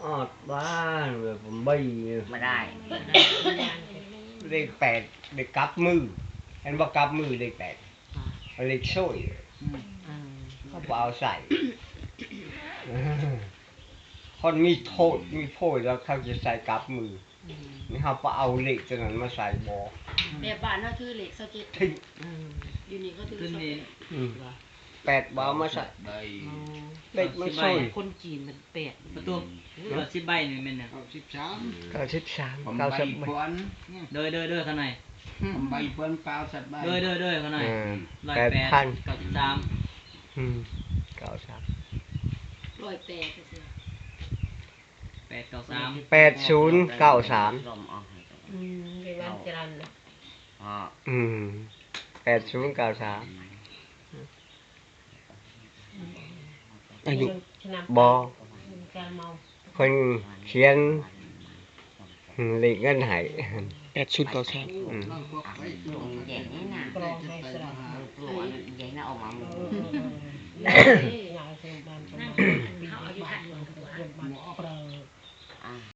อดบ้านแบบผมใบ มาได้ เลขแปดเลขกลับมือเห็นว่ากลับมือเลขแปดเลขโซ่เขาเอาใส่คนมีโทษมีโพยแล้วเขาจะใส่กลับมือนี่เขาเอาเหล็กตัวนั้นมาใส่บอ แบบบ้านเขาถือเหล็ก27 ทิ้ง อยู่นี่เขาถือ ขึ้นนี่ แปดบอมาใส่เหล็กมันโซ่ คนจีนมันเป็ด ประตู10ใบนี่แม่นน่ะ 93 ผม 90 ใบ ใบ พวน เด้อข้างใน ผมใบพวนเปล่าสัตว์ใบ เด้อข้างใน 8,000 93 93 108ก็สิ 893 8093 ลมออกให้ เป็นวันจันทร์นะ อ๋อ 8093อายุ ชนะ บอ การเมา คนเขียนเหล็กเงินให้ 8093ตรงแย่งนี่น่ะ กรองให้สลับ กลัวแย่งน่ะออกมาหมด เอ้ย